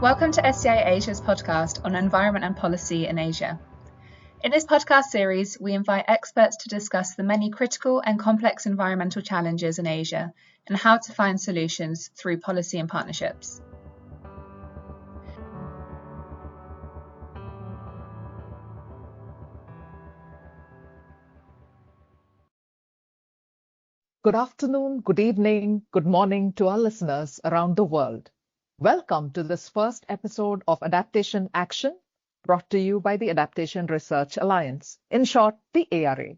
Welcome to SEI Asia's podcast on environment and policy in Asia. In this podcast series, we invite experts to discuss the many critical and complex environmental challenges in Asia and how to find solutions through policy and partnerships. Good afternoon, good evening, good morning to our listeners around the world. Welcome to this first episode of Adaptation Action, brought to you by the Adaptation Research Alliance, in short, the ARA.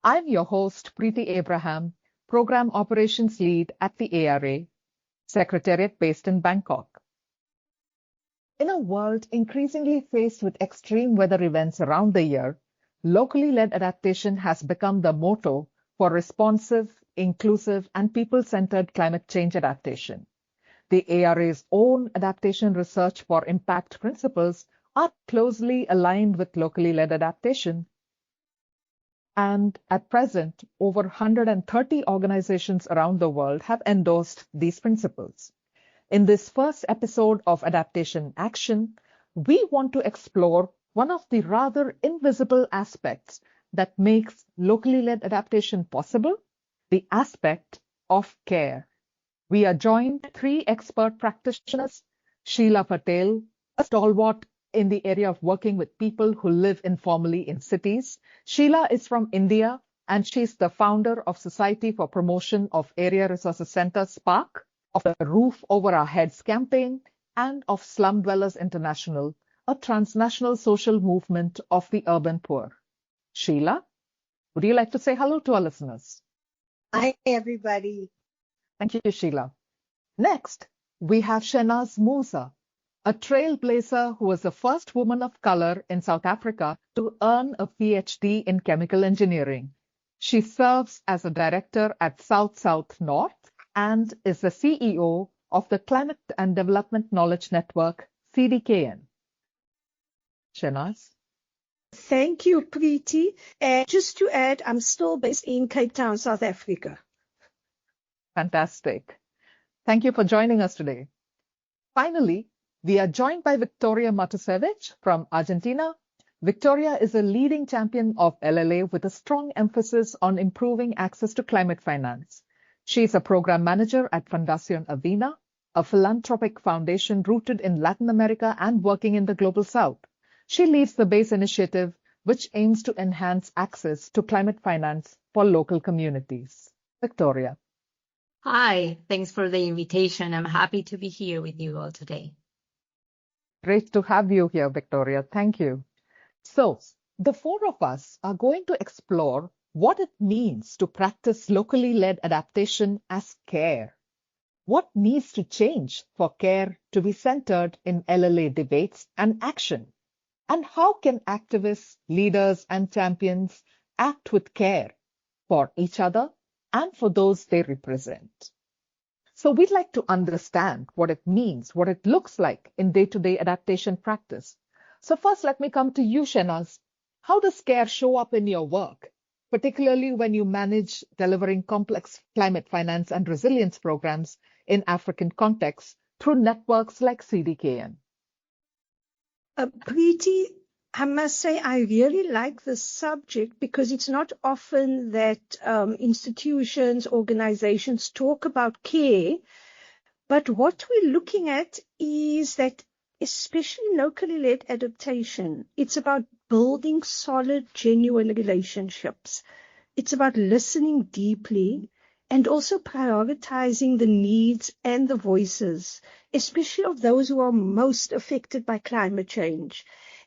I'm your host, Preeti Abraham, Program Operations Lead at the ARA, Secretariat based in Bangkok. In a world increasingly faced with extreme weather events around the year, locally led adaptation has become the motto for responsive, inclusive, and people-centered climate change adaptation. The ARA's own adaptation research for impact principles are closely aligned with locally led adaptation. And at present, over 130 organizations around the world have endorsed these principles. In this first episode of Adaptation Action, we want to explore one of the rather invisible aspects that makes locally led adaptation possible, the aspect of care. We are joined by three expert practitioners, Sheela Patel, a stalwart in the area of working with people who live informally in cities. Sheela is from India, and she's the founder of Society for Promotion of Area Resources Center, SPARC, of the Roof Over Our Heads campaign, and of Slum Dwellers International, a transnational social movement of the urban poor. Sheela, would you like to say hello to our listeners? Hi, everybody. Thank you, Sheela. Next, we have Shehnaaz Moosa, a trailblazer who was the first woman of color in South Africa to earn a PhD in chemical engineering. She serves as a director at South North and is the CEO of the Climate and Development Knowledge Network, CDKN. Shehnaaz? Thank you, Preeti. Just to add, I'm still based in Cape Town, South Africa. Fantastic. Thank you for joining us today. Finally, we are joined by Victoria Matusevich from Argentina. Victoria is a leading champion of LLA with a strong emphasis on improving access to climate finance. She is a program manager at Fundación Avina, a philanthropic foundation rooted in Latin America and working in the Global South. She leads the BASE initiative, which aims to enhance access to climate finance for local communities. Victoria. Hi, thanks for the invitation. I'm happy to be here with you all today. Great to have you here, Victoria. Thank you. So, the four of us are going to explore what it means to practice locally led adaptation as care. What needs to change for care to be centered in LLA debates and action? And how can activists, leaders, and champions act with care for each other and for those they represent? So we'd like to understand what it means, what it looks like in day-to-day adaptation practice. So first, let me come to you, Shehnaaz. How does care show up in your work, particularly when you manage delivering complex climate finance and resilience programs in African contexts through networks like CDKN? Preeti, I must say I really like this subject because it's not often that institutions, organizations talk about care. But what we're looking at is that, especially locally led adaptation, it's about building solid, genuine relationships. It's about listening deeply and also prioritizing the needs and the voices, especially of those who are most affected by climate change.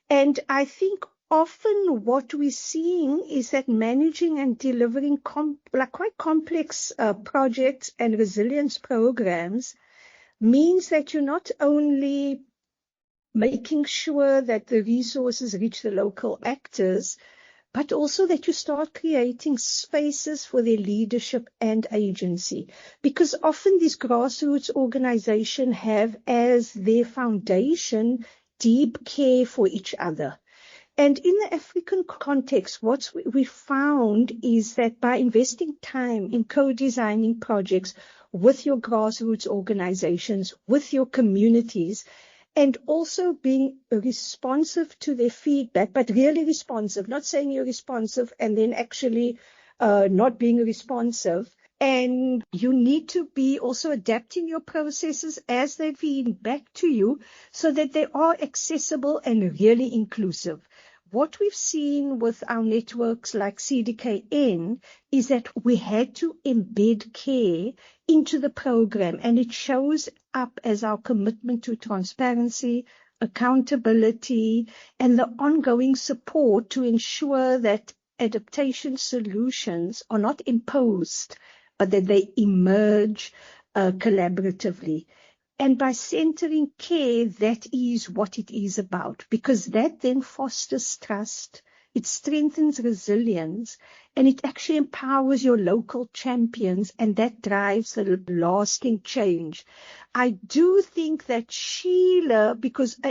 And I think often what we're seeing is that managing and delivering quite complex projects and resilience programs means that you're not only making sure that the resources reach the local actors, but also that you start creating spaces for their leadership and agency. Because often these grassroots organizations have as their foundation deep care for each other. And in the African context, what we found is that by investing time in co-designing projects with your grassroots organizations, with your communities, and also being responsive to their feedback, but really responsive, not saying you're responsive and then actually not being responsive. And you need to be also adapting your processes as they feed back to you so that they are accessible and really inclusive. What we've seen with our networks like CDKN is that we had to embed care into the program, and it shows up as our commitment to transparency, accountability, and the ongoing support to ensure that adaptation solutions are not imposed, but that they emerge collaboratively. And by centering care, that is what it is about, because that then fosters trust, it strengthens resilience, and it actually empowers your local champions, and that drives a lasting change. I do think that Sheela,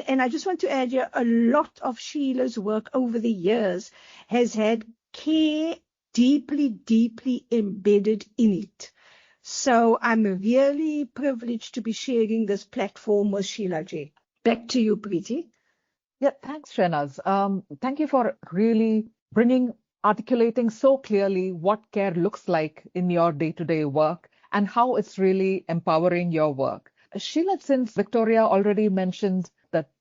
and I just want to add here, a lot of Sheela's work over the years has had care deeply, deeply embedded in it. So I'm really privileged to be sharing this platform with Sheela Ji. Back to you, Preeti. Yeah, thanks, Shehnaaz. Thank you for really articulating so clearly what care looks like in your day-to-day work and how it's really empowering your work. Sheela, since Victoria already mentioned that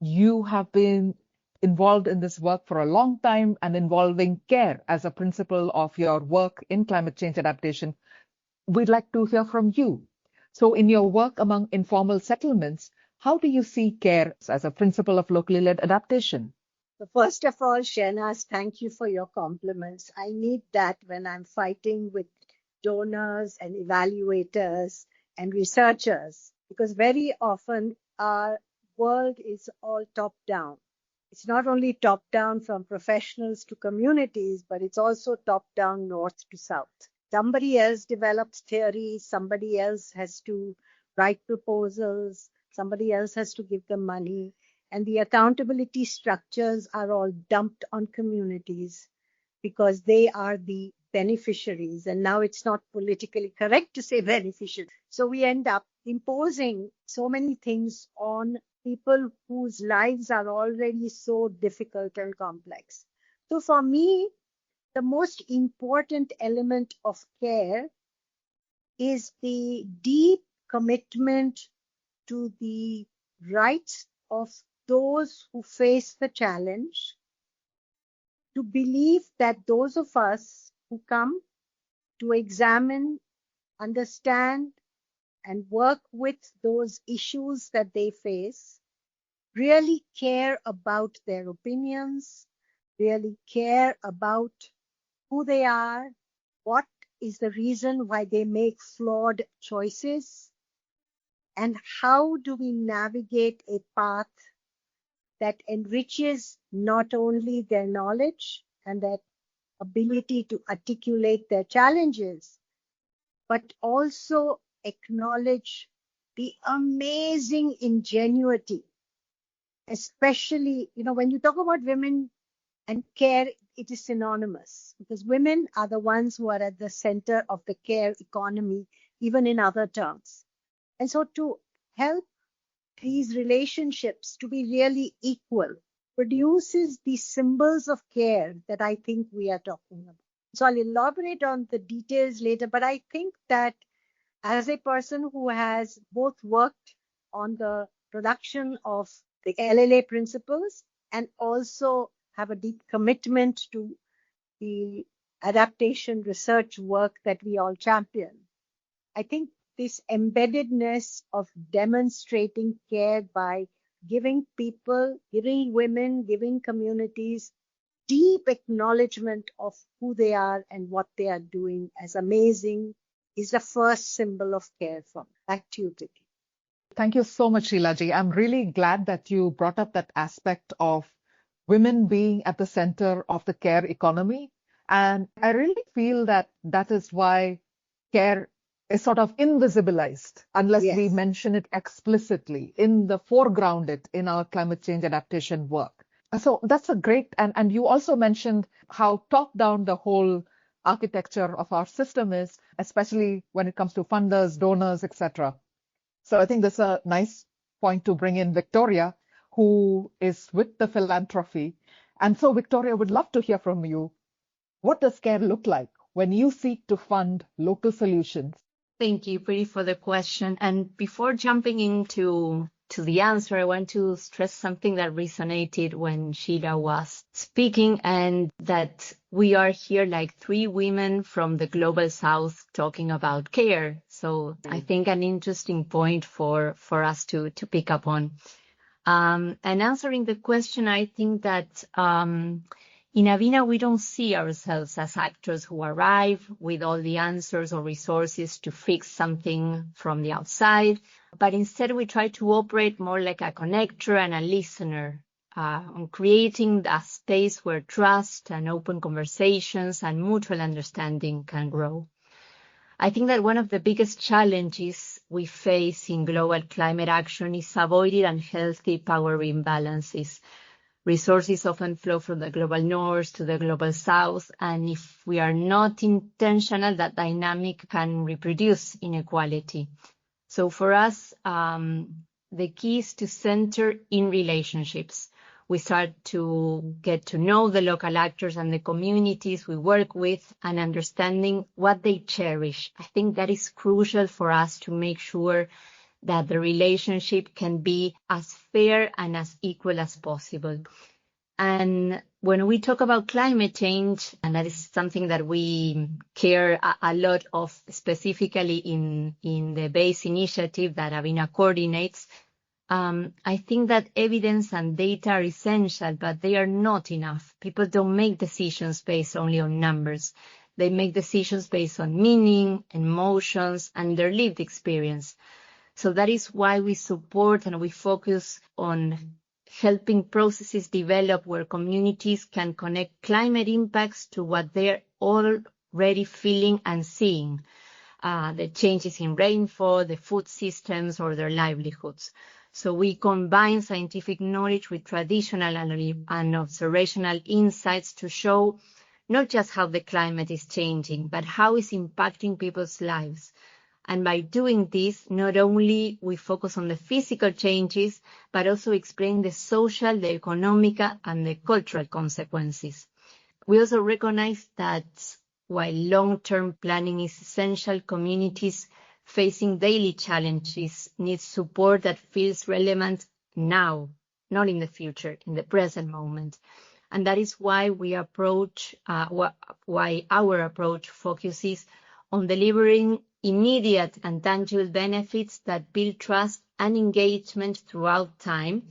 you have been involved in this work for a long time and involving care as a principle of your work in climate change adaptation, we'd like to hear from you. So in your work among informal settlements, how do you see care as a principle of locally led adaptation? So first of all, Shehnaaz, thank you for your compliments. I need that when I'm fighting with donors and evaluators and researchers, because very often our world is all top-down. It's not only top-down from professionals to communities, but it's also top-down north to south. Somebody else develops theories, somebody else has to write proposals, somebody else has to give them money, and the accountability structures are all dumped on communities because they are the beneficiaries. And now it's not politically correct to say beneficiaries. So we end up imposing so many things on people whose lives are already so difficult and complex. So for me, the most important element of care is the deep commitment to the rights of those who face the challenge, to believe that those of us who come to examine, understand, and work with those issues that they face really care about their opinions, really care about who they are, what is the reason why they make flawed choices, and how do we navigate a path that enriches not only their knowledge and their ability to articulate their challenges, but also acknowledge the amazing ingenuity, especially, when you talk about women and care, it is synonymous because women are the ones who are at the center of the care economy, even in other terms. And so to help these relationships to be really equal produces these symbols of care that I think we are talking about. So I'll elaborate on the details later, but I think that as a person who has both worked on the production of the LLA principles and also have a deep commitment to the adaptation research work that we all champion, I think this embeddedness of demonstrating care by giving people, giving women, giving communities deep acknowledgement of who they are and what they are doing as amazing is the first symbol of care for me. Back to you, Preeti. Thank you so much, Sheela Ji. I'm really glad that you brought up that aspect of women being at the center of the care economy. And I really feel that that is why care is sort of invisibilized unless we mention it explicitly, foreground it in our climate change adaptation work. So that's a great, and you also mentioned how top-down the whole architecture of our system is, especially when it comes to funders, donors, etc. So I think that's a nice point to bring in Victoria, who is with the philanthropy. And so, Victoria, would love to hear from you. What does care look like when you seek to fund local solutions? Thank you, Preeti, for the question. And before jumping into the answer, I want to stress something that resonated when Sheela was speaking, and that we are here like three women from the global south talking about care. So I think an interesting point for us to pick up on. And answering the question, I think that in Avina, we don't see ourselves as actors who arrive with all the answers or resources to fix something from the outside, but instead we try to operate more like a connector and a listener, on creating a space where trust and open conversations and mutual understanding can grow. I think that one of the biggest challenges we face in global climate action is avoiding unhealthy power imbalances. Resources often flow from the global north to the global south, and if we are not intentional, that dynamic can reproduce inequality. So for us, the key is to center in relationships. We start to get to know the local actors and the communities we work with and understanding what they cherish. I think that is crucial for us to make sure that the relationship can be as fair and as equal as possible. And when we talk about climate change, and that is something that we care a lot of, specifically in the BASE initiative that Avina coordinates, I think that evidence and data are essential, but they are not enough. People don't make decisions based only on numbers. They make decisions based on meaning, emotions, and their lived experience. So that is why we support and we focus on helping processes develop where communities can connect climate impacts to what they're already feeling and seeing, the changes in rainfall, the food systems, or their livelihoods. So we combine scientific knowledge with traditional and observational insights to show not just how the climate is changing, but how it's impacting people's lives. And by doing this, not only we focus on the physical changes, but also explain the social, the economic, and the cultural consequences. We also recognize that while long-term planning is essential, communities facing daily challenges need support that feels relevant now, not in the future, in the present moment. And that is why why our approach focuses on delivering immediate and tangible benefits that build trust and engagement throughout time,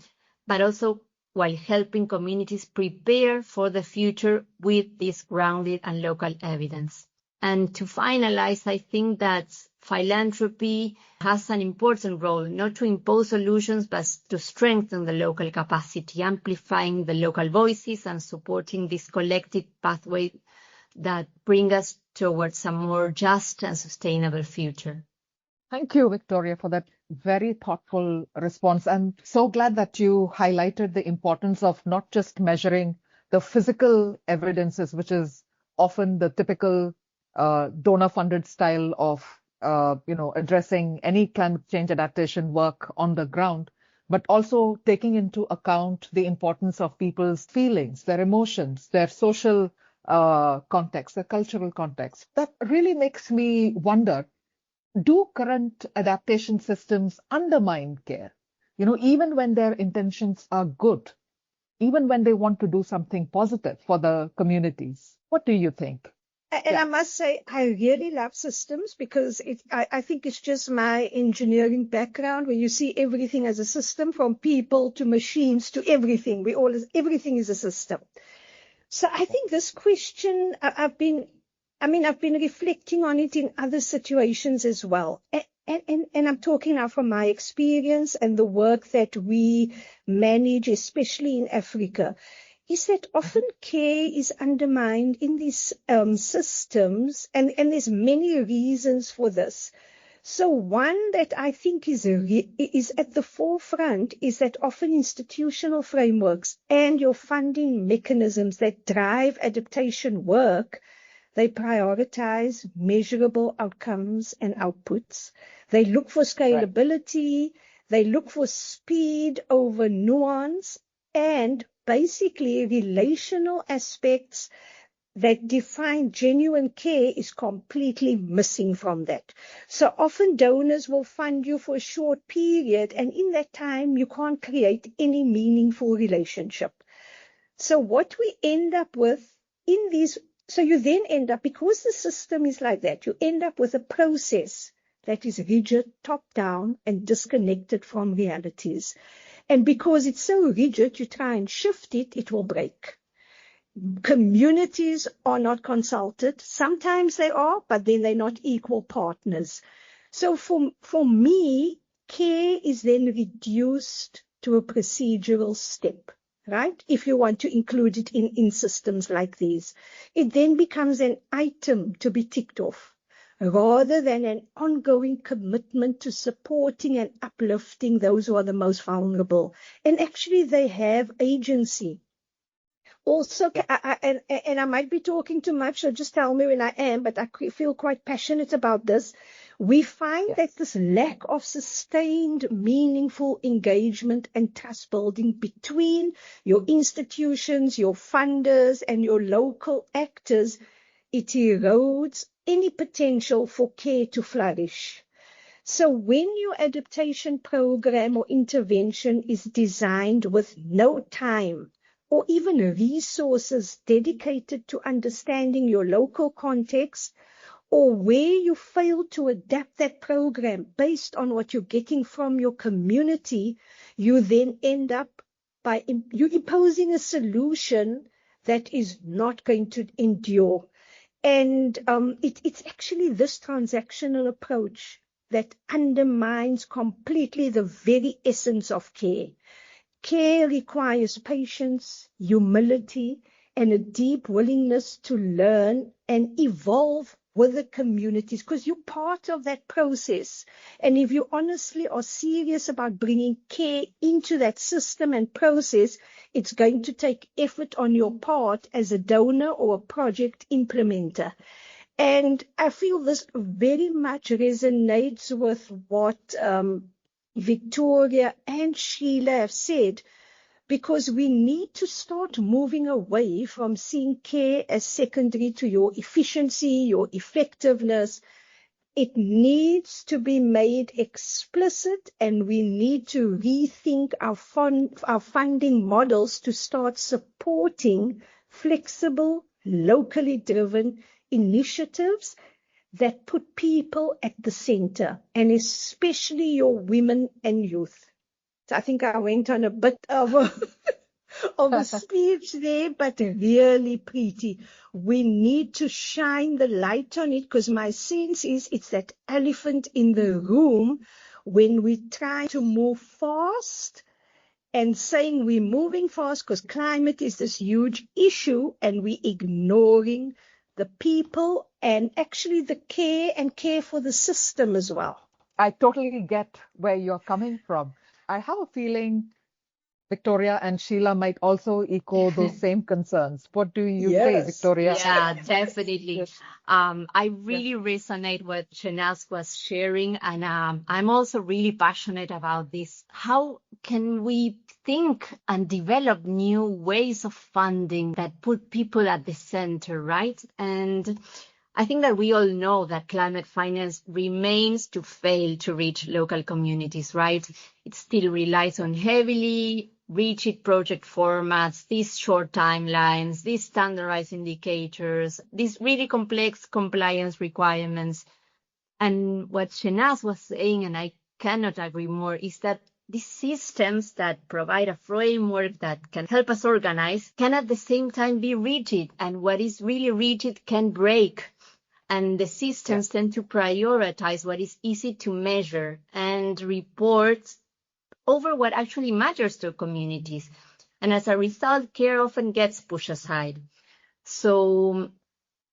but also while helping communities prepare for the future with this grounded and local evidence. And to finalize, I think that philanthropy has an important role, not to impose solutions, but to strengthen the local capacity, amplifying the local voices and supporting this collective pathway that bring us towards a more just and sustainable future. Thank you, Victoria, for that very thoughtful response. I'm so glad that you highlighted the importance of not just measuring the physical evidences, which is often the typical donor-funded style of addressing any climate change adaptation work on the ground, but also taking into account the importance of people's feelings, their emotions, their social context, their cultural context. That really makes me wonder, do current adaptation systems undermine care? Even when their intentions are good, even when they want to do something positive for the communities. What do you think? And I must say, I really love systems because I think it's just my engineering background where you see everything as a system, from people to machines to everything. Everything is a system. So I think this question, I've been reflecting on it in other situations as well. And I'm talking now from my experience and the work that we manage, especially in Africa, is that often care is undermined in these systems, and there's many reasons for this. So one that I think is at the forefront is that often institutional frameworks and your funding mechanisms that drive adaptation work, they prioritize measurable outcomes and outputs. They look for scalability. They look for speed over nuance and basically relational aspects that define genuine care is completely missing from that. So often donors will fund you for a short period, and in that time, you can't create any meaningful relationship. So what we end up with in these, so you then end up, because the system is like that, you end up with a process that is rigid, top-down, and disconnected from realities. And because it's so rigid, you try and shift it, it will break. Communities are not consulted. Sometimes they are, but then they're not equal partners. So for me, care is then reduced to a procedural step, right? If you want to include it in systems like these, it then becomes an item to be ticked off rather than an ongoing commitment to supporting and uplifting those who are the most vulnerable. And actually they have agency. Also, I might be talking too much, so just tell me when I am, but I feel quite passionate about this. We find that this lack of sustained, meaningful engagement and trust building between your institutions, your funders, and your local actors, it erodes any potential for care to flourish. So when your adaptation program or intervention is designed with no time or even resources dedicated to understanding your local context, or where you fail to adapt that program based on what you're getting from your community, you then end up by you imposing a solution that is not going to endure. And it's actually this transactional approach that undermines completely the very essence of care. Care requires patience, humility, and a deep willingness to learn and evolve with the communities, because you're part of that process. And if you honestly are serious about bringing care into that system and process, it's going to take effort on your part as a donor or a project implementer. And I feel this very much resonates with what Victoria and Sheela have said, because we need to start moving away from seeing care as secondary to your efficiency, your effectiveness. It needs to be made explicit, and we need to rethink our funding models to start supporting flexible, locally driven initiatives that put people at the center, and especially your women and youth. So I think I went on a bit of a speech there, but really, Preeti, we need to shine the light on it, because my sense is it's that elephant in the room when we try to move fast and saying we're moving fast because climate is this huge issue, and we're ignoring the people and actually the care and care for the system as well. I totally get where you're coming from. I have a feeling Victoria and Sheela might also echo those same concerns. What do you say, Victoria? Yeah, definitely. Yes. I really resonate with Shehnaaz was sharing, and I'm also really passionate about this. How can we think and develop new ways of funding that put people at the center, right? And I think that we all know that climate finance remains to fail to reach local communities, right? It still relies on heavily rigid project formats, these short timelines, these standardized indicators, these really complex compliance requirements. And what Shehnaaz was saying, and I cannot agree more, is that these systems that provide a framework that can help us organize can at the same time be rigid, and what is really rigid can break. And the systems tend to prioritize what is easy to measure and report over what actually matters to communities. And as a result, care often gets pushed aside. So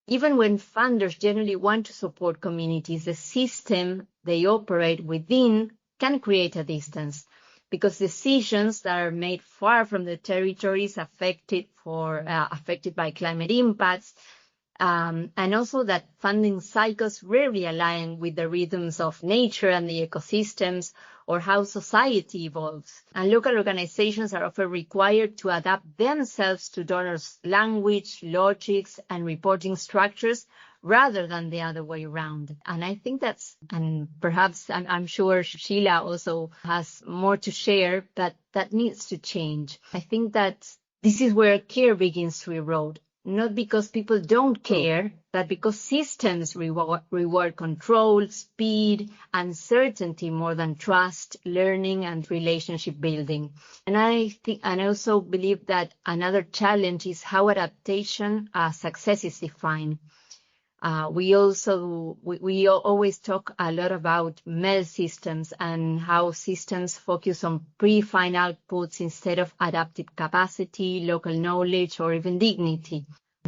even when funders generally want to support communities, the system they operate within can create a distance, because decisions that are made far from the territories affected by climate impacts And also that funding cycles rarely align with the rhythms of nature and the ecosystems or how society evolves. And local organizations are often required to adapt themselves to donors' language, logics, and reporting structures rather than the other way around. And I think and perhaps I'm sure Sheela also has more to share, but that needs to change. I think that this is where care begins to erode. Not because people don't care, but because systems reward control, speed, and certainty more than trust, learning, and relationship building. And I also believe that another challenge is how adaptation success is defined. We always talk a lot about MEL systems and how systems focus on predefined outputs instead of adaptive capacity, local knowledge, or even dignity.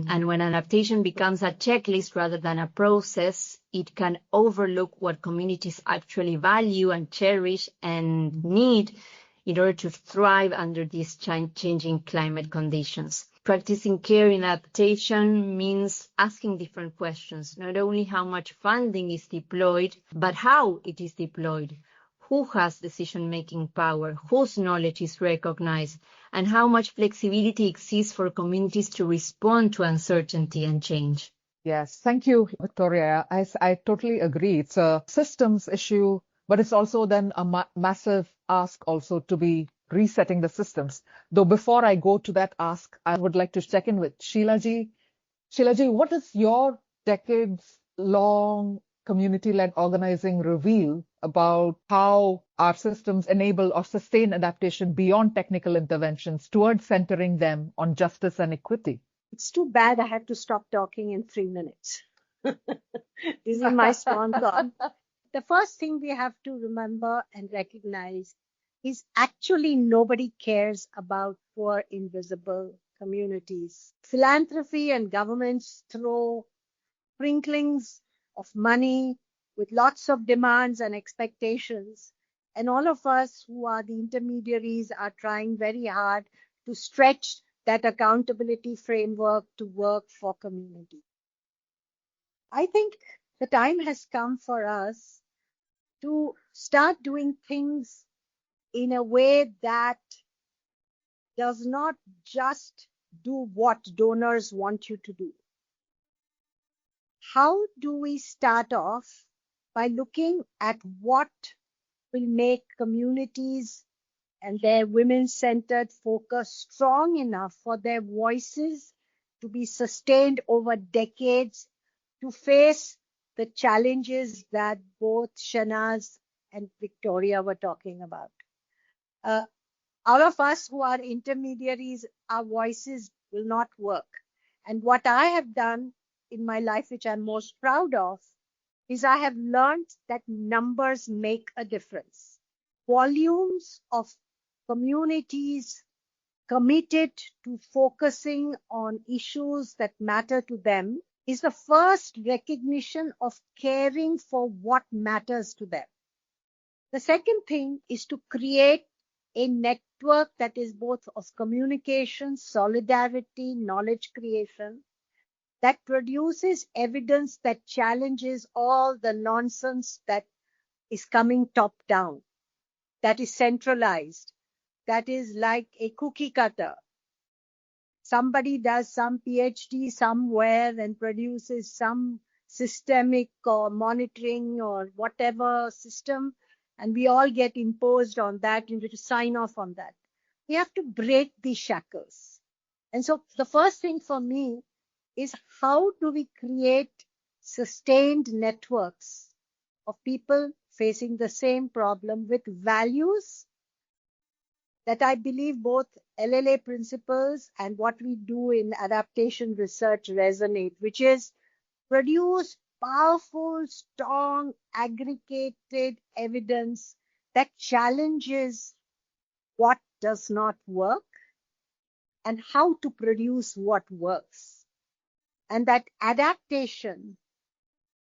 And when adaptation becomes a checklist rather than a process, it can overlook what communities actually value and cherish and need in order to thrive under these changing climate conditions. Practicing care in adaptation means asking different questions, not only how much funding is deployed, but how it is deployed, who has decision-making power, whose knowledge is recognized, and how much flexibility exists for communities to respond to uncertainty and change. Yes, thank you, Victoria. I totally agree. It's a systems issue, but it's also then a massive ask also to be resetting the systems. Though before I go to that ask, I would like to check in with Sheela ji. Sheela ji, what does your decades-long community-led organizing reveal about how our systems enable or sustain adaptation beyond technical interventions towards centering them on justice and equity? It's too bad I have to stop talking in 3 minutes. This is my strong thought. The first thing we have to remember and recognize is actually nobody cares about poor, invisible communities. Philanthropy and governments throw sprinklings of money with lots of demands and expectations. And all of us who are the intermediaries are trying very hard to stretch that accountability framework to work for community. I think the time has come for us to start doing things in a way that does not just do what donors want you to do. How do we start off by looking at what will make communities and their women-centered focus strong enough for their voices to be sustained over decades to face the challenges that both Shehnaaz and Victoria were talking about. All of us who are intermediaries, our voices will not work. And what I have done in my life, which I'm most proud of, is I have learned that numbers make a difference. Volumes of communities committed to focusing on issues that matter to them is the first recognition of caring for what matters to them. The second thing is to create a network that is both of communication, solidarity, knowledge creation, that produces evidence that challenges all the nonsense that is coming top down, that is centralized, that is like a cookie cutter. Somebody does some PhD somewhere and produces some systemic or monitoring or whatever system, and we all get imposed on that and we have to sign off on that. We have to break these shackles. And so the first thing for me is how do we create sustained networks of people facing the same problem with values that I believe both LLA principles and what we do in adaptation research resonate, which is produce powerful, strong, aggregated evidence that challenges what does not work and how to produce what works. And that adaptation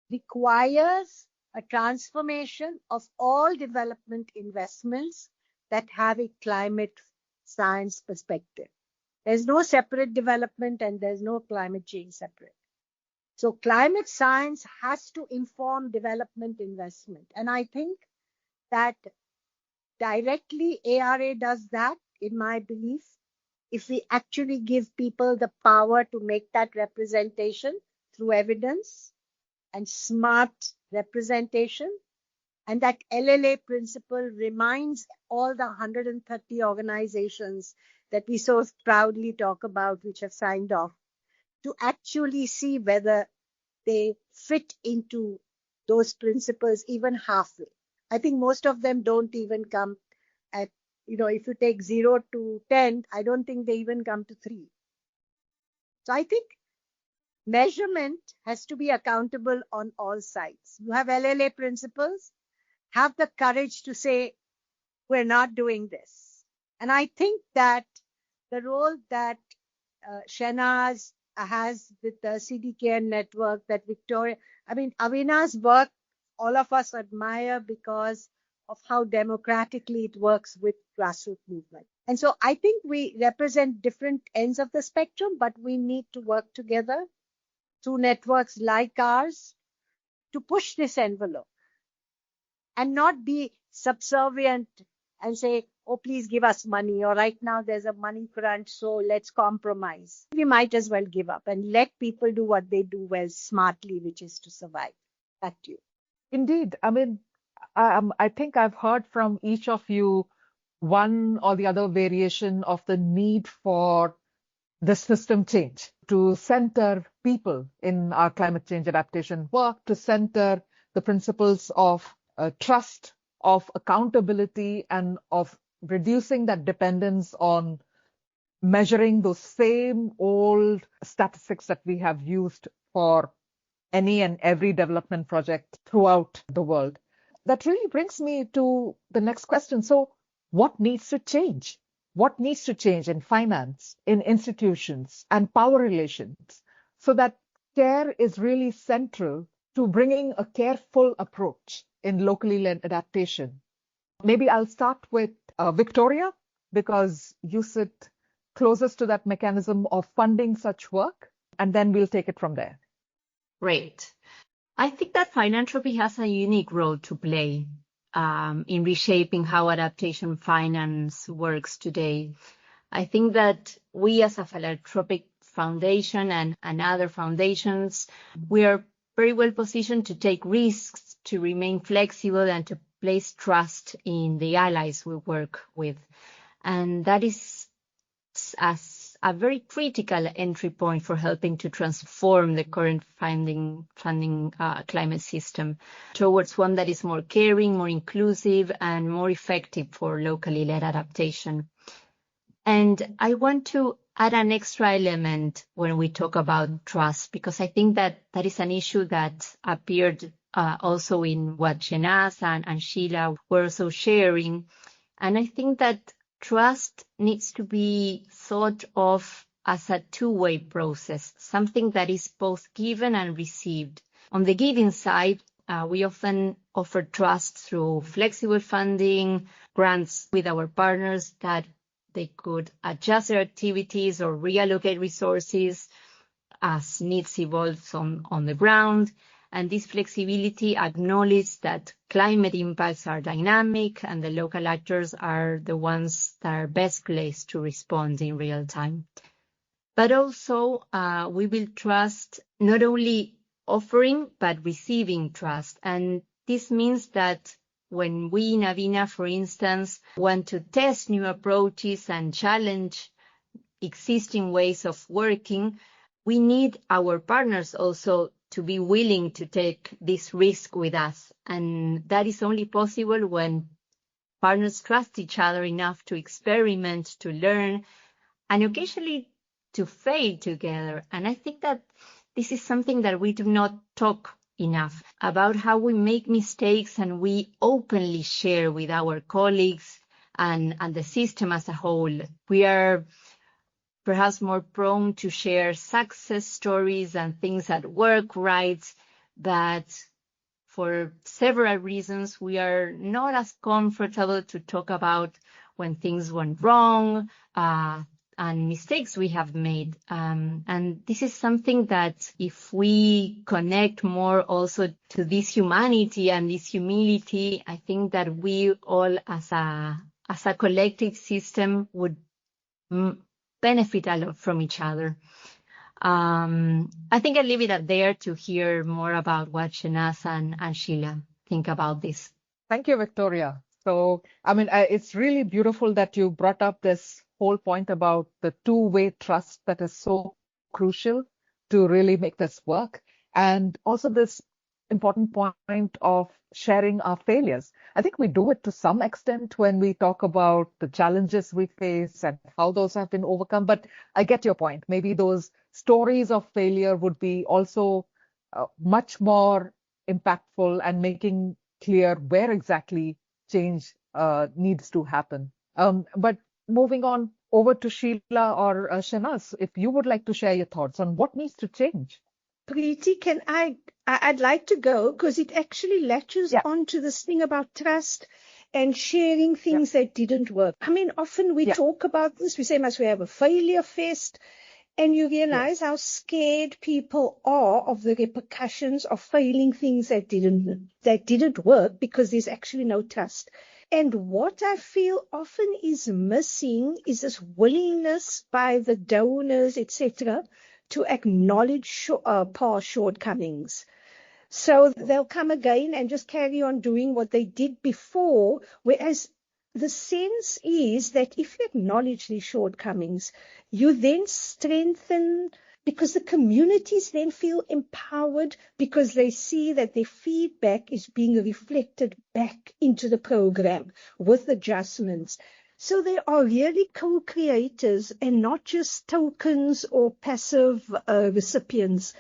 requires a transformation of all development investments that have a climate science perspective. There's no separate development and there's no climate change separate. So climate science has to inform development investment. And I think that directly ARA does that, in my belief, if we actually give people the power to make that representation through evidence and smart representation. And that LLA principle reminds all the 130 organizations that we so proudly talk about, which have signed off, to actually see whether they fit into those principles even halfway. I think most of them don't even come at, if you take 0 to 10, I don't think they even come to 3. So I think measurement has to be accountable on all sides. You have LLA principles, have the courage to say, we're not doing this. And I think that the role that Shehnaaz has with the CDKN network, that Victoria, Avina's work, all of us admire because of how democratically it works with grassroots movement. And so I think we represent different ends of the spectrum, but we need to work together through networks like ours to push this envelope and not be subservient and say, oh, please give us money, or right now there's a money crunch, so let's compromise. We might as well give up and let people do what they do well smartly, which is to survive. Back to you. Indeed. I think I've heard from each of you one or the other variation of the need for the system change, to center people in our climate change adaptation work, to center the principles of trust, of accountability, and of reducing that dependence on measuring those same old statistics that we have used for any and every development project throughout the world. That really brings me to the next question. So what needs to change? What needs to change in finance, in institutions, and power relations so that care is really central to bringing a careful approach in locally led adaptation? Maybe I'll start with Victoria, because you sit closest to that mechanism of funding such work, and then we'll take it from there. Great. I think that philanthropy has a unique role to play in reshaping how adaptation finance works today. I think that we as a philanthropic foundation and other foundations, we are very well positioned to take risks, to remain flexible, and to place trust in the allies we work with. And that is as a very critical entry point for helping to transform the current funding climate system towards one that is more caring, more inclusive, and more effective for locally led adaptation. And I want to add an extra element when we talk about trust, because I think that that is an issue that appeared also in what Shehnaaz and Sheela were also sharing. And I think that trust needs to be thought of as a two-way process, something that is both given and received. On the giving side, we often offer trust through flexible funding, grants with our partners that they could adjust their activities or reallocate resources as needs evolve on the ground. And this flexibility acknowledges that climate impacts are dynamic and the local actors are the ones that are best placed to respond in real time. But also, we will trust not only offering, but receiving trust. And this means that when we in Avina, for instance, want to test new approaches and challenge existing ways of working, we need our partners also to be willing to take this risk with us. And that is only possible when partners trust each other enough to experiment, to learn, and occasionally to fail together. And I think that this is something that we do not talk enough about, how we make mistakes and we openly share with our colleagues and the system as a whole. We are perhaps more prone to share success stories and things that work right, but for several reasons, we are not as comfortable to talk about when things went wrong, and mistakes we have made. And this is something that if we connect more also to this humanity and this humility, I think that we all as a collective system would benefit a lot from each other. I think I'll leave it at there to hear more about what Shehnaaz and Sheela think about this. Thank you, Victoria. So, I mean, it's really beautiful that you brought up this whole point about the two-way trust that is so crucial to really make this work. And also this important point of sharing our failures. I think we do it to some extent when we talk about the challenges we face and how those have been overcome. But I get your point. Maybe those stories of failure would be also much more impactful and making clear where exactly change needs to happen. But moving on over to Sheela or Shehnaaz, if you would like to share your thoughts on what needs to change. Preeti, I'd like to go because it actually latches onto this thing about trust and sharing things that didn't work. I mean, often we talk about this. We say, must we have a failure fest? And you realize how scared people are of the repercussions of failing things that didn't work because there's actually no trust. And what I feel often is missing is this willingness by the donors, etc., to acknowledge past shortcomings. So they'll come again and just carry on doing what they did before, whereas the sense is that if you acknowledge these shortcomings, you then strengthen, because the communities then feel empowered because they see that their feedback is being reflected back into the program with adjustments. So they are really co-creators and not just tokens or passive recipients.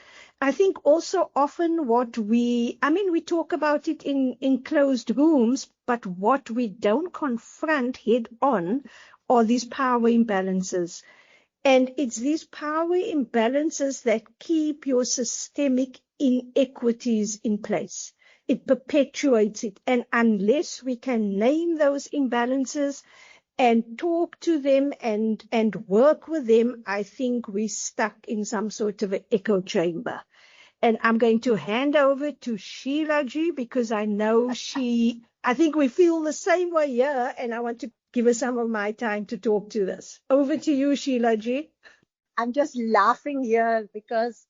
I think also often we talk about it in closed rooms, but what we don't confront head on are these power imbalances. And it's these power imbalances that keep your systemic inequities in place. It perpetuates it. And unless we can name those imbalances and talk to them and work with them, I think we're stuck in some sort of an echo chamber. And I'm going to hand over to Sheela Ji because I know I think we feel the same way here, and I want to give her some of my time to talk to this. Over to you, Sheela Ji. I'm just laughing here because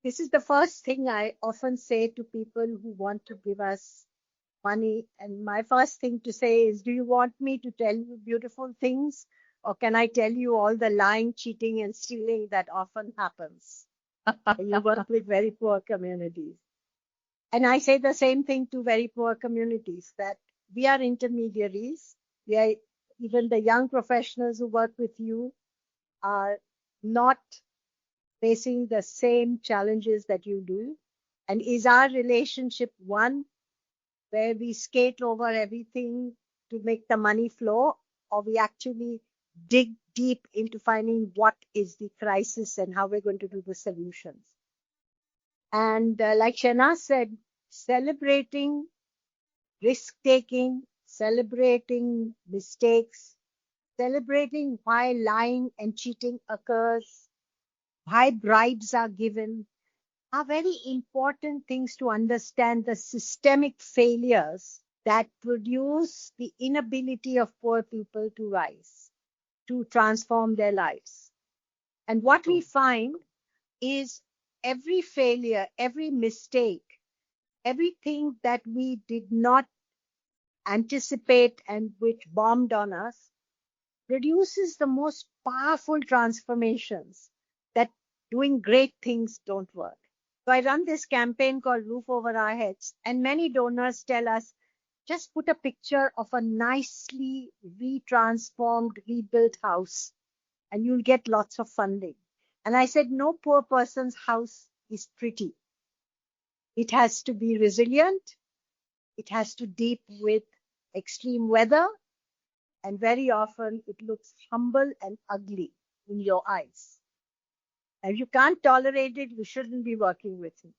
this is the first thing I often say to people who want to give us money. And my first thing to say is, do you want me to tell you beautiful things, or can I tell you all the lying, cheating, and stealing that often happens? You work with very poor communities. And I say the same thing to very poor communities, that we are intermediaries. Even the young professionals who work with you are not facing the same challenges that you do. And is our relationship one where we skate over everything to make the money flow, or we actually dig deep into finding what is the crisis and how we're going to do the solutions? And like Shehnaaz said, celebrating risk-taking, celebrating mistakes, celebrating why lying and cheating occurs, why bribes are given, are very important things to understand the systemic failures that produce the inability of poor people to rise, to transform their lives. And what we find is every failure, every mistake, everything that we did not anticipate and which bombed on us produces the most powerful transformations that doing great things don't work. So I run this campaign called Roof Over Our Heads, and many donors tell us, just put a picture of a nicely retransformed, rebuilt house, and you'll get lots of funding. And I said, no poor person's house is pretty. It has to be resilient. It has to deal with extreme weather. And very often it looks humble and ugly in your eyes. And if you can't tolerate it, you shouldn't be working with it.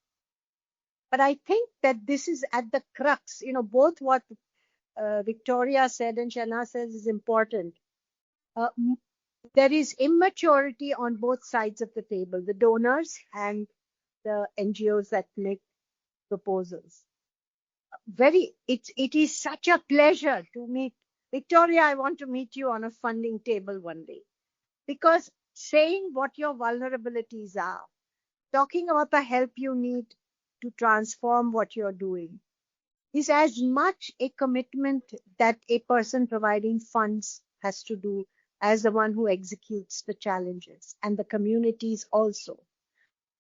But I think that this is at the crux, both what Victoria said and Shehnaaz says is important. there is immaturity on both sides of the table, the donors and the NGOs that make proposals. It is such a pleasure to meet. Victoria, I want to meet you on a funding table one day, because saying what your vulnerabilities are, talking about the help you need to transform what you're doing, is as much a commitment that a person providing funds has to do as the one who executes the challenges, and the communities also.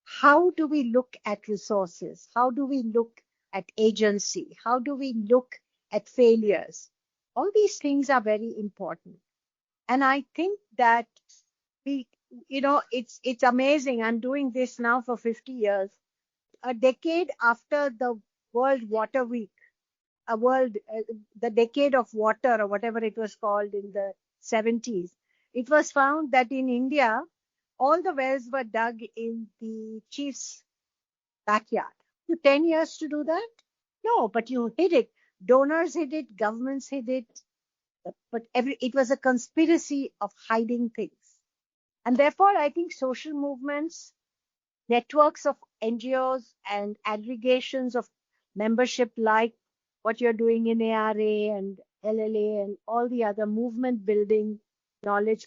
How do we look at resources? How do we look at agency? How do we look at failures? All these things are very important. And I think that it's amazing. I'm doing this now for 50 years. A decade after the World Water Week, the decade of water, or whatever it was called in the 70s, it was found that in India, all the wells were dug in the chief's backyard. You 10 years to do that? No, but you hid it. Donors hid it, governments hid it. But it was a conspiracy of hiding things. And therefore, I think social movements, networks of NGOs and aggregations of membership, like what you're doing in ARA and LLA and all the other movement building knowledge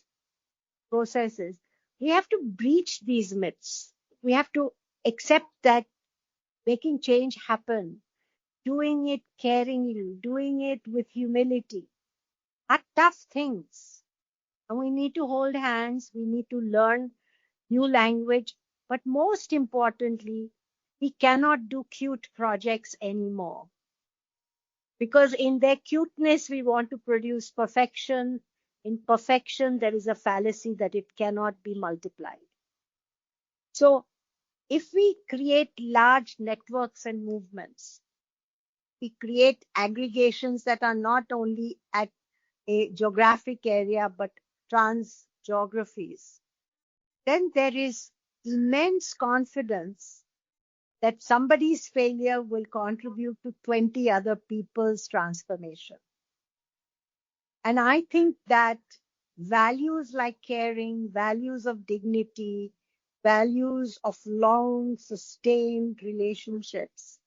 processes, we have to breach these myths. We have to accept that making change happen, doing it caringly, doing it with humility, are tough things. And we need to hold hands. We need to learn new language. But most importantly, we cannot do cute projects anymore. Because in their cuteness, we want to produce perfection. In perfection, there is a fallacy that it cannot be multiplied. So if we create large networks and movements, we create aggregations that are not only at a geographic area, but trans geographies, then there is immense confidence that somebody's failure will contribute to 20 other people's transformation. And I think that values like caring, values of dignity, values of long sustained relationships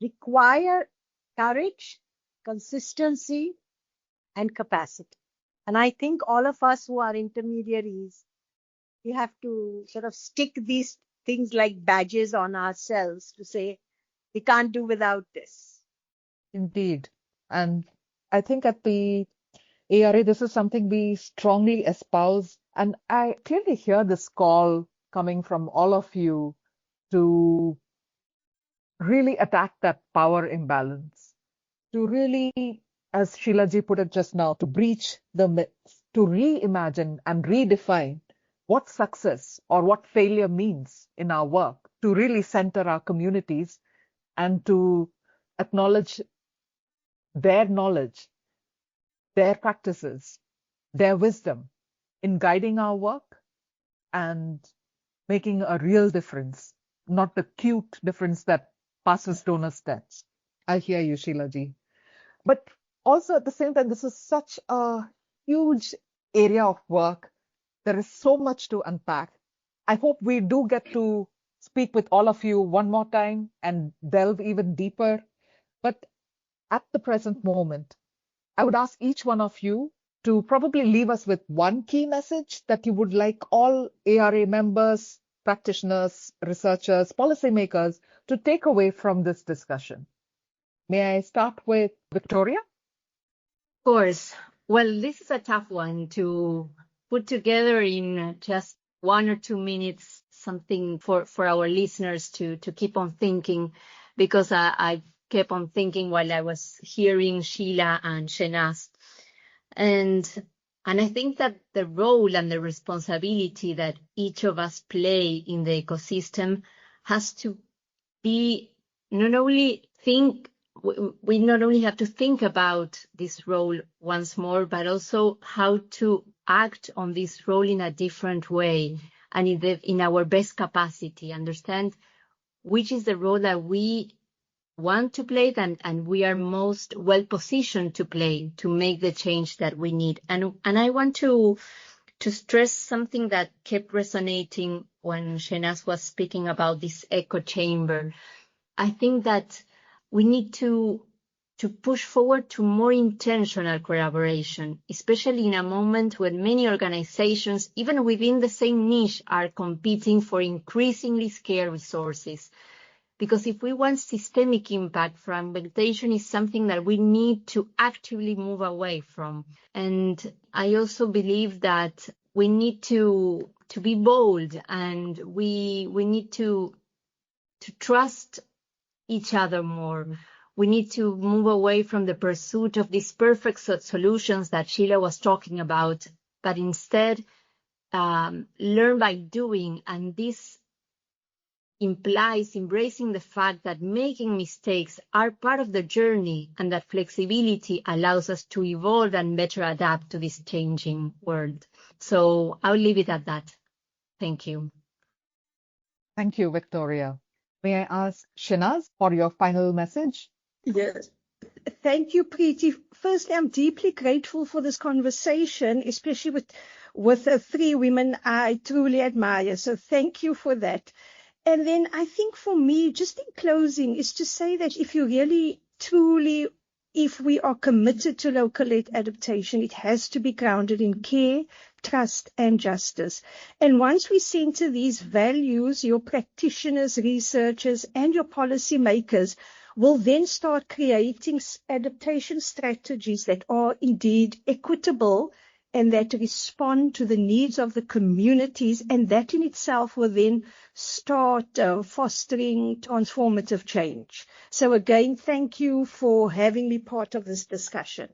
require courage, consistency, and capacity. And I think all of us who are intermediaries, we have to sort of stick these things like badges on ourselves to say, we can't do without this. Indeed. And I think at the ARA, this is something we strongly espouse. And I clearly hear this call coming from all of you to really attack that power imbalance, to really, as Sheela ji put it just now, to breach the myths, to reimagine and redefine what success or what failure means in our work, to really center our communities and to acknowledge their knowledge, their practices, their wisdom in guiding our work and making a real difference, not the cute difference that passes donor stats. I hear you, Sheela ji. But also at the same time, this is such a huge area of work. There is so much to unpack. I hope we do get to speak with all of you one more time and delve even deeper. But at the present moment, I would ask each one of you to probably leave us with one key message that you would like all ARA members, practitioners, researchers, policymakers to take away from this discussion. May I start with Victoria? Of course. Well, this is a tough one to put together in just 1 or 2 minutes, something for our listeners to keep on thinking, because I kept on thinking while I was hearing Sheela and Shehnaaz. And I think that the role and the responsibility that each of us play in the ecosystem has to be we not only have to think about this role once more, but also how to act on this role in a different way and in our best capacity, understand which is the role that we want to play and we are most well positioned to play to make the change that we need. And I want to stress something that kept resonating when Shehnaaz was speaking about this echo chamber. I think that we need to push forward to more intentional collaboration, especially in a moment when many organizations, even within the same niche, are competing for increasingly scarce resources. Because if we want systemic impact, fragmentation is something that we need to actively move away from. And I also believe that we need to be bold, and we need to trust each other more. We need to move away from the pursuit of these perfect solutions that Sheela was talking about, but instead learn by doing. And this implies embracing the fact that making mistakes are part of the journey, and that flexibility allows us to evolve and better adapt to this changing world. So I'll leave it at that. Thank you. Thank you, Victoria. May I ask Shehnaaz for your final message? Yes. Thank you, Preeti. Firstly, I'm deeply grateful for this conversation, especially with the three women I truly admire. So thank you for that. And then I think for me, just in closing, is to say that if you really, truly, if we are committed to local-led adaptation, it has to be grounded in care, trust, and justice. And once we center these values, your practitioners, researchers, and your policymakers will then start creating adaptation strategies that are indeed equitable and that respond to the needs of the communities, and that in itself will then start fostering transformative change. So again, thank you for having me part of this discussion.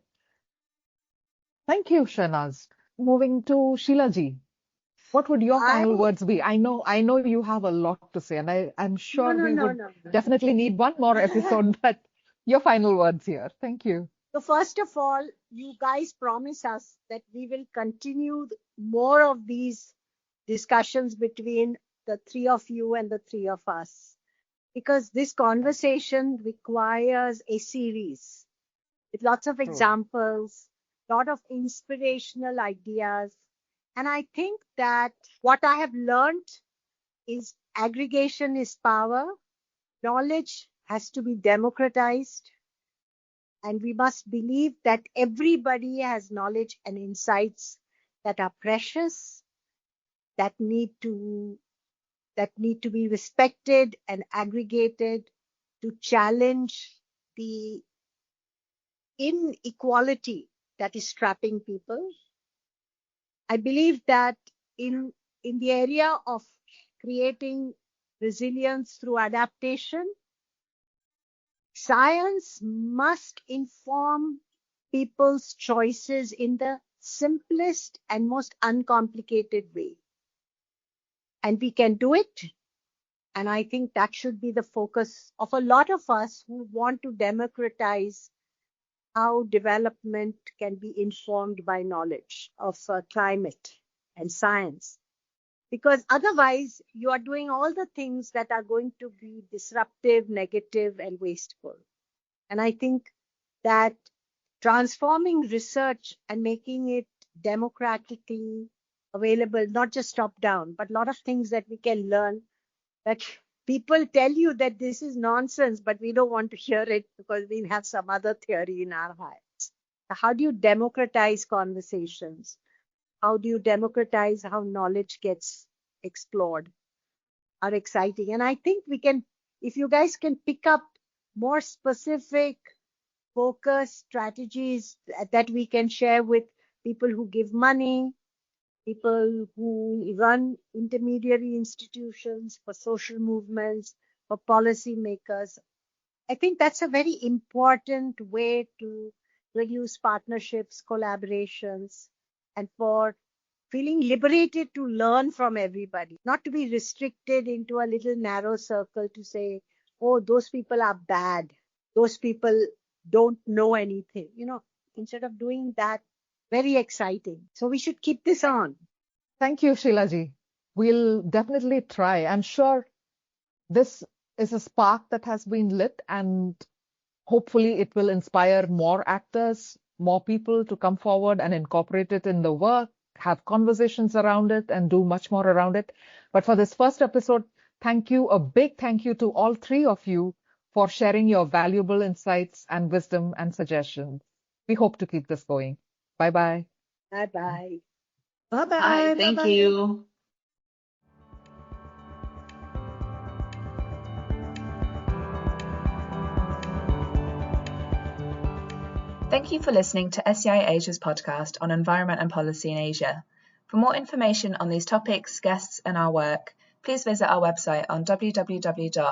Thank you, Shehnaaz. Moving to Sheela ji. What would your final words be? I know you have a lot to say, and I'm sure we would definitely need one more episode, but your final words here. Thank you. So first of all, you guys promise us that we will continue more of these discussions between the three of you and the three of us, because this conversation requires a series with lots of examples, lot of inspirational ideas. And I think that what I have learned is aggregation is power. Knowledge has to be democratized. And we must believe that everybody has knowledge and insights that are precious, that need to be respected and aggregated to challenge the inequality that is trapping people. I believe that in the area of creating resilience through adaptation, science must inform people's choices in the simplest and most uncomplicated way. And we can do it. And I think that should be the focus of a lot of us who want to democratize how development can be informed by knowledge of climate and science. Because otherwise, you are doing all the things that are going to be disruptive, negative, and wasteful. And I think that transforming research and making it democratically available, not just top down, but a lot of things that we can learn, that people tell you that this is nonsense, but we don't want to hear it because we have some other theory in our heads. How do you democratize conversations? How do you democratize how knowledge gets explored? Are exciting. And I think we can, if you guys can pick up more specific focus strategies that we can share with people who give money, people who run intermediary institutions for social movements, for policy makers. I think that's a very important way to produce partnerships, collaborations, and for feeling liberated to learn from everybody, not to be restricted into a little narrow circle to say, oh, those people are bad. Those people don't know anything. Instead of doing that, very exciting. So we should keep this on. Thank you, Sheela ji. We'll definitely try. I'm sure this is a spark that has been lit, and hopefully it will inspire more actors, more people to come forward and incorporate it in the work. have conversations around it and do much more around it. But for this first episode, thank you, a big thank you to all three of you for sharing your valuable insights and wisdom and suggestions. We hope to keep this going. Bye-bye. Bye-bye. Bye-bye. Bye. Thank Bye-bye. you. Thank you for listening to SEI Asia's podcast on environment and policy in Asia. For more information on these topics, guests, and our work, please visit our website on www.sei.org.